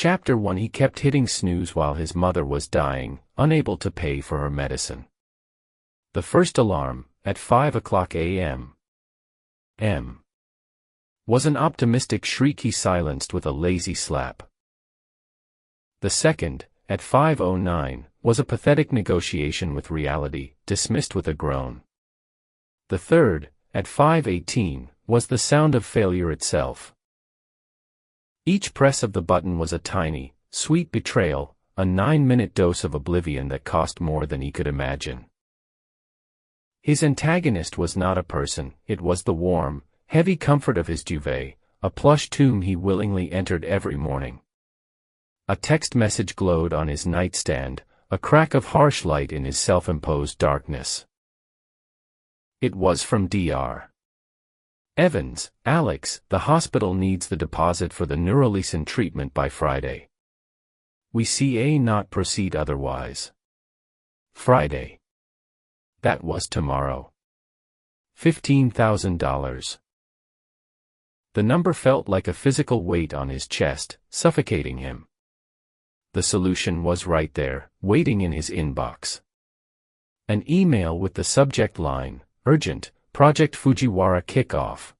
Chapter 1. He kept hitting snooze while his mother was dying, unable to pay for her medicine. The first alarm, at 5 o'clock a.m. was an optimistic shriek he silenced with a lazy slap. The second, at 5:09, was a pathetic negotiation with reality, dismissed with a groan. The third, at 5:18, was the sound of failure itself. Each press of the button was a tiny, sweet betrayal, a 9-minute dose of oblivion that cost more than he could imagine. His antagonist was not a person, it was the warm, heavy comfort of his duvet, a plush tomb he willingly entered every morning. A text message glowed on his nightstand, a crack of harsh light in his self-imposed darkness. It was from Dr. Evans. Alex, the hospital needs the deposit for the neurolecin treatment by Friday. We see not proceed otherwise. Friday. That was tomorrow. $15,000. The number felt like a physical weight on his chest, suffocating him. The solution was right there, waiting in his inbox. An email with the subject line, Urgent, Project Fujiwara Kickoff.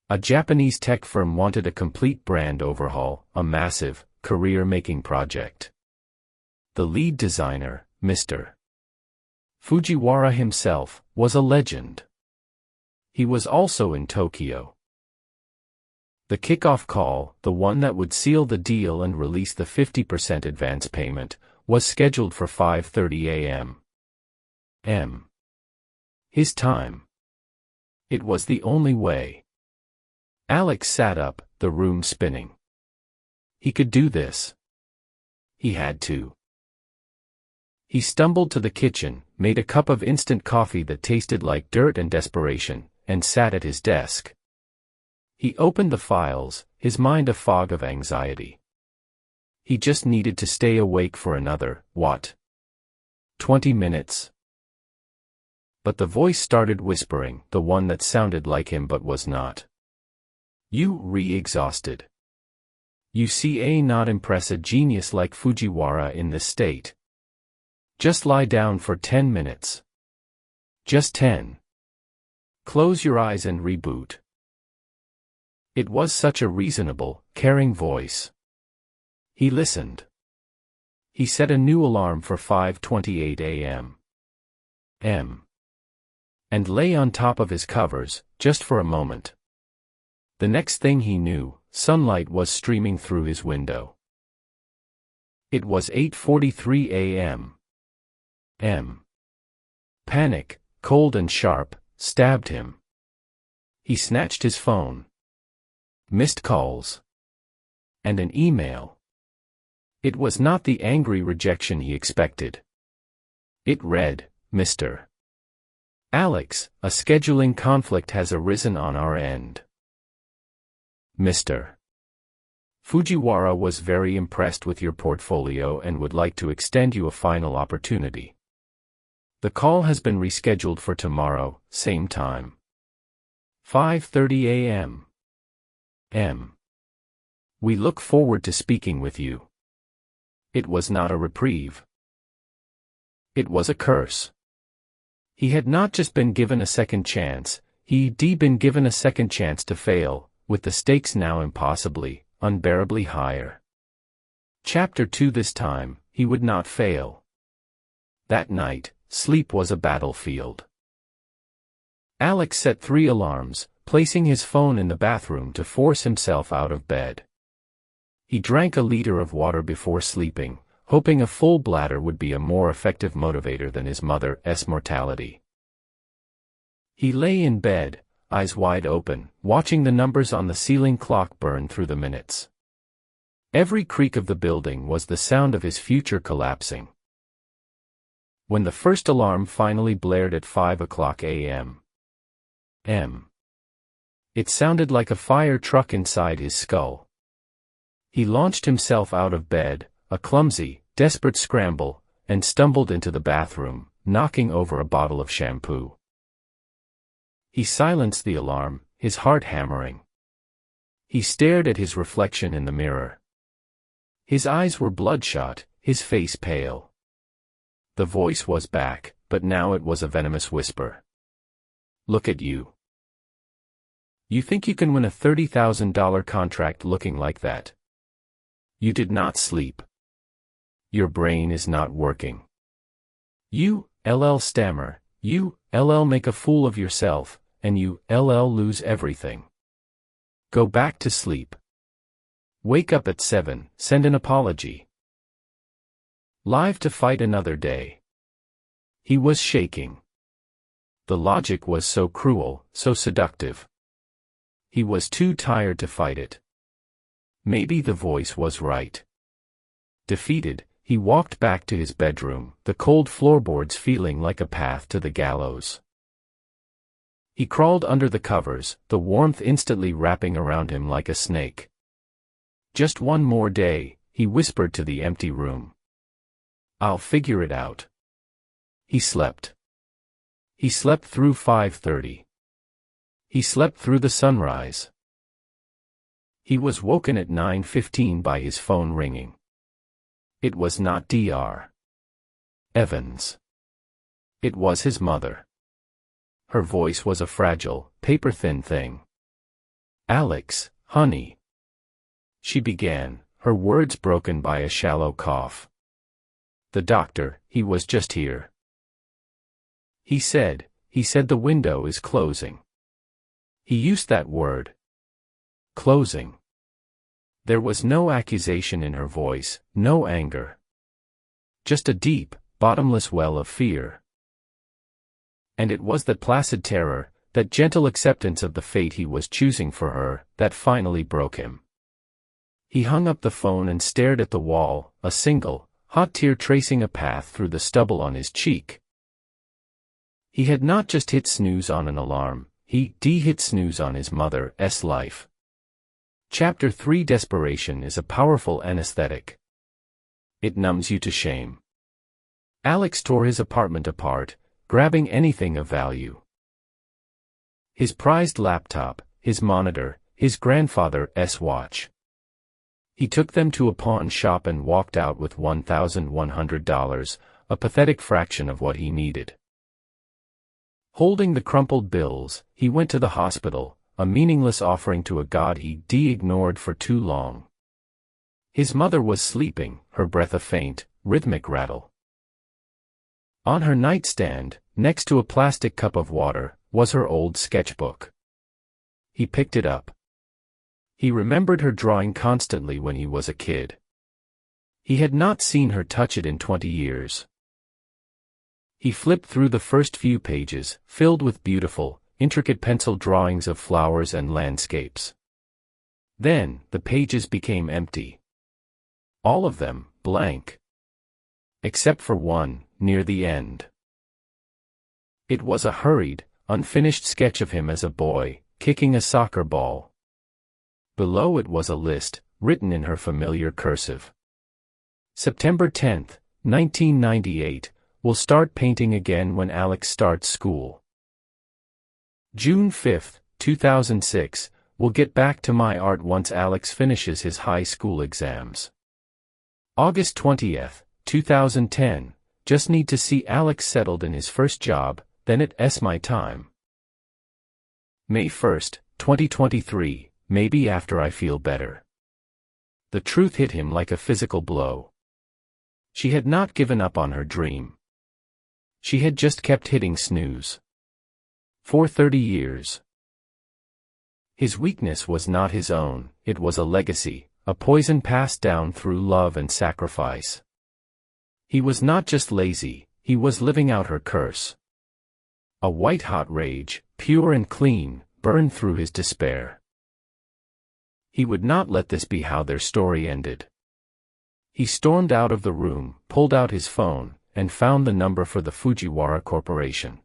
A Japanese tech firm wanted a complete brand overhaul, a massive, career-making project. The lead designer, Mr. Fujiwara himself, was a legend. He was also in Tokyo. The kickoff call, the one that would seal the deal and release the 50% advance payment, was scheduled for 5:30 a.m. His time. It was the only way. Alex sat up, the room spinning. He could do this. He had to. He stumbled to the kitchen, made a cup of instant coffee that tasted like dirt and desperation, and sat at his desk. He opened the files, his mind a fog of anxiety. He just needed to stay awake for another, 20 minutes? But the voice started whispering, the one that sounded like him but was not. You re-exhausted. You see not impress a genius like Fujiwara in this state. Just lie down for 10 minutes. Just 10. Close your eyes and reboot. It was such a reasonable, caring voice. He listened. He set a new alarm for 5:28 a.m. And lay on top of his covers, just for a moment. The next thing he knew, sunlight was streaming through his window. It was 8:43 a.m. Panic, cold and sharp, stabbed him. He snatched his phone. Missed calls. And an email. It was not the angry rejection he expected. It read, Mr. Alex, a scheduling conflict has arisen on our end. Mr. Fujiwara was very impressed with your portfolio and would like to extend you a final opportunity. The call has been rescheduled for tomorrow, same time. 5:30 a.m. We look forward to speaking with you. It was not a reprieve. It was a curse. He had not just been given a second chance, he'd been given a second chance to fail, with the stakes now impossibly, unbearably higher. Chapter 2. This time, he would not fail. That night, sleep was a battlefield. Alex set 3 alarms, placing his phone in the bathroom to force himself out of bed. He drank a liter of water before sleeping, hoping a full bladder would be a more effective motivator than his mother's mortality. He lay in bed, eyes wide open, watching the numbers on the ceiling clock burn through the minutes. Every creak of the building was the sound of his future collapsing. When the first alarm finally blared at 5 o'clock a.m., it sounded like a fire truck inside his skull. He launched himself out of bed, a clumsy, desperate scramble, and stumbled into the bathroom, knocking over a bottle of shampoo. He silenced the alarm, his heart hammering. He stared at his reflection in the mirror. His eyes were bloodshot, his face pale. The voice was back, but now it was a venomous whisper. Look at you. You think you can win a $30,000 contract looking like that? You did not sleep. Your brain is not working. You, stammer, you, make a fool of yourself, and you, lose everything. Go back to sleep. Wake up at 7, send an apology. Live to fight another day. He was shaking. The logic was so cruel, so seductive. He was too tired to fight it. Maybe the voice was right. Defeated, he walked back to his bedroom, the cold floorboards feeling like a path to the gallows. He crawled under the covers, the warmth instantly wrapping around him like a snake. Just one more day, he whispered to the empty room. I'll figure it out. He slept. He slept through 5:30. He slept through the sunrise. He was woken at 9:15 by his phone ringing. It was not Dr. Evans. It was his mother. Her voice was a fragile, paper-thin thing. Alex, honey. She began, her words broken by a shallow cough. The doctor, he was just here. He said the window is closing. He used that word. Closing. There was no accusation in her voice, no anger. Just a deep, bottomless well of fear. And it was that placid terror, that gentle acceptance of the fate he was choosing for her, that finally broke him. He hung up the phone and stared at the wall, a single, hot tear tracing a path through the stubble on his cheek. He had not just hit snooze on an alarm, he hit snooze on his mother's life. Chapter 3 Desperation is a powerful anesthetic. It numbs you to shame. Alex tore his apartment apart, grabbing anything of value. His prized laptop, his monitor, his grandfather's watch. He took them to a pawn shop and walked out with $1,100, a pathetic fraction of what he needed. Holding the crumpled bills, he went to the hospital, a meaningless offering to a god he ignored for too long. His mother was sleeping, her breath a faint, rhythmic rattle. On her nightstand, next to a plastic cup of water, was her old sketchbook. He picked it up. He remembered her drawing constantly when he was a kid. He had not seen her touch it in 20 years. He flipped through the first few pages, filled with beautiful, intricate pencil drawings of flowers and landscapes. Then, the pages became empty. All of them, blank. Except for one, near the end. It was a hurried, unfinished sketch of him as a boy, kicking a soccer ball. Below it was a list, written in her familiar cursive. September 10, 1998, we'll start painting again when Alex starts school. June 5, 2006, we'll get back to my art once Alex finishes his high school exams. August 20, 2010, just need to see Alex settled in his first job, then it's my time. May 1, 2023, maybe after I feel better. The truth hit him like a physical blow. She had not given up on her dream. She had just kept hitting snooze. For 30 years. His weakness was not his own, it was a legacy, a poison passed down through love and sacrifice. He was not just lazy, he was living out her curse. A white-hot rage, pure and clean, burned through his despair. He would not let this be how their story ended. He stormed out of the room, pulled out his phone, and found the number for the Fujiwara Corporation.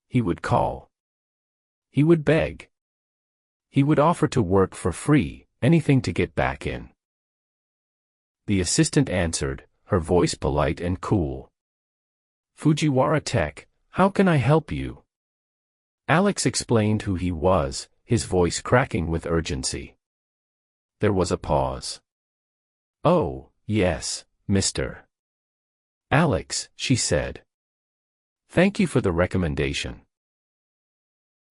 He would call. He would beg. He would offer to work for free, anything to get back in. The assistant answered, her voice polite and cool. Fujiwara Tech, how can I help you? Alex explained who he was, his voice cracking with urgency. There was a pause. "Oh, yes, Mr. Alex," she said. "Thank you for the recommendation.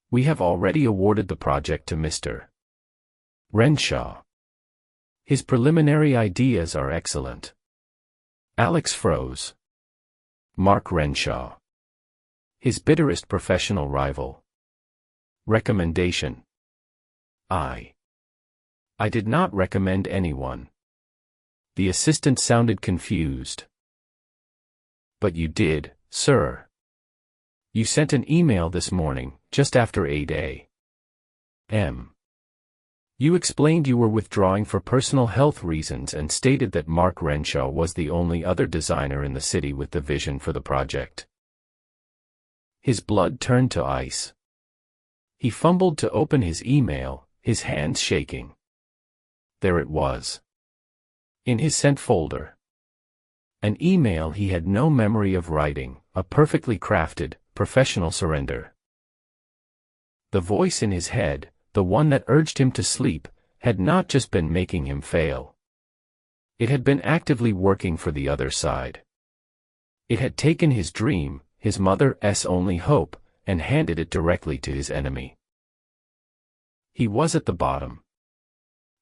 We have already awarded the project to Mr. Renshaw. His preliminary ideas are excellent." Alex froze. Mark Renshaw. His bitterest professional rival. Recommendation. I did not recommend anyone. The assistant sounded confused. "But you did, sir. You sent an email this morning, just after 8 a.m. You explained you were withdrawing for personal health reasons and stated that Mark Renshaw was the only other designer in the city with the vision for the project." His blood turned to ice. He fumbled to open his email, his hands shaking. There it was. In his sent folder. An email he had no memory of writing, a perfectly crafted, professional surrender. The voice in his head, the one that urged him to sleep, had not just been making him fail. It had been actively working for the other side. It had taken his dream, his mother's only hope, and handed it directly to his enemy. He was at the bottom.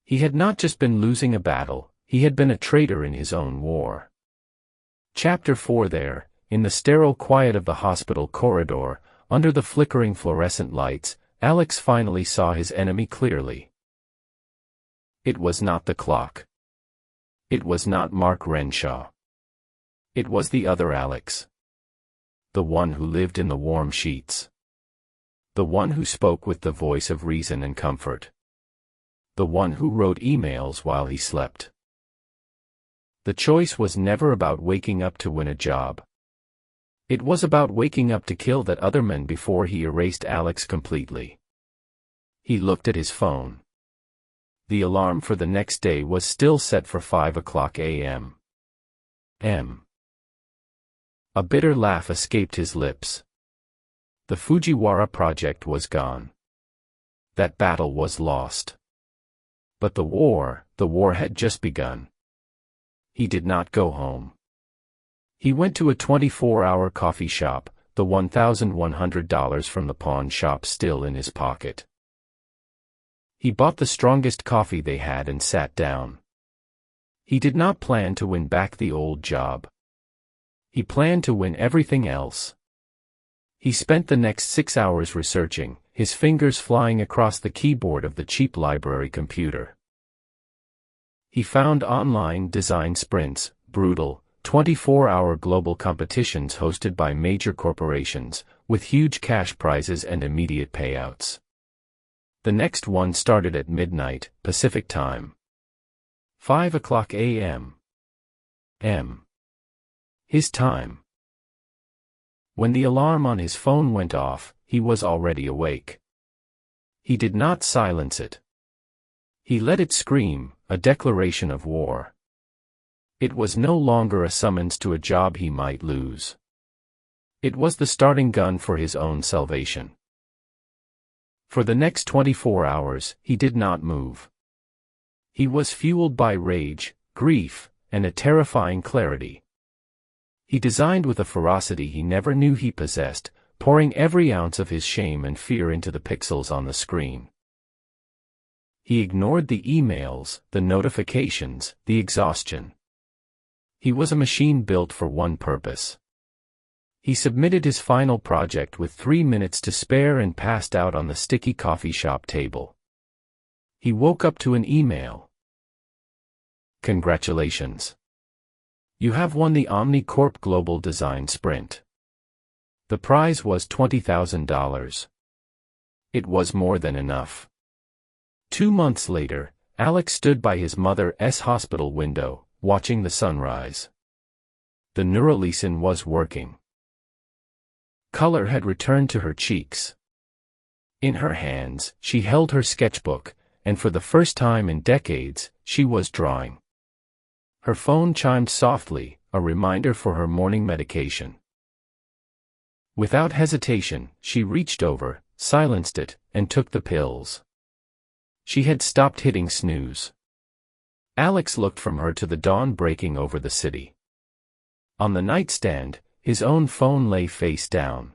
He had not just been losing a battle, he had been a traitor in his own war. Chapter 4. There, in the sterile quiet of the hospital corridor, under the flickering fluorescent lights, Alex finally saw his enemy clearly. It was not the clock. It was not Mark Renshaw. It was the other Alex. The one who lived in the warm sheets. The one who spoke with the voice of reason and comfort. The one who wrote emails while he slept. The choice was never about waking up to win a job. It was about waking up to kill that other man before he erased Alex completely. He looked at his phone. The alarm for the next day was still set for 5 a.m. A bitter laugh escaped his lips. The Fujiwara project was gone. That battle was lost. But the war had just begun. He did not go home. He went to a 24-hour coffee shop, the $1,100 from the pawn shop still in his pocket. He bought the strongest coffee they had and sat down. He did not plan to win back the old job. He planned to win everything else. He spent the next 6 hours researching, his fingers flying across the keyboard of the cheap library computer. He found online design sprints, brutal, 24-hour global competitions hosted by major corporations, with huge cash prizes and immediate payouts. The next one started at midnight, Pacific Time. 5 a.m. His time. When the alarm on his phone went off, he was already awake. He did not silence it. He let it scream, a declaration of war. It was no longer a summons to a job he might lose. It was the starting gun for his own salvation. For the next 24 hours, he did not move. He was fueled by rage, grief, and a terrifying clarity. He designed with a ferocity he never knew he possessed, pouring every ounce of his shame and fear into the pixels on the screen. He ignored the emails, the notifications, the exhaustion. He was a machine built for one purpose. He submitted his final project with 3 minutes to spare and passed out on the sticky coffee shop table. He woke up to an email. "Congratulations. You have won the OmniCorp Global Design Sprint. The prize was $20,000. It was more than enough." 2 months later, Alex stood by his mother's hospital window, watching the sunrise. The neurolecin was working. Color had returned to her cheeks. In her hands, she held her sketchbook, and for the first time in decades, she was drawing. Her phone chimed softly, a reminder for her morning medication. Without hesitation, she reached over, silenced it, and took the pills. She had stopped hitting snooze. Alex looked from her to the dawn breaking over the city. On the nightstand, his own phone lay face down.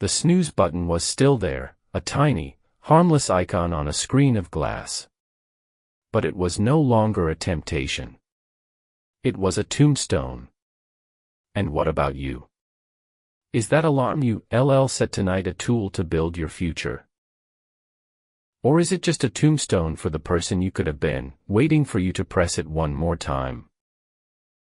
The snooze button was still there, a tiny, harmless icon on a screen of glass. But it was no longer a temptation. It was a tombstone. And what about you? Is that alarm you set tonight a tool to build your future? Or is it just a tombstone for the person you could have been, waiting for you to press it one more time?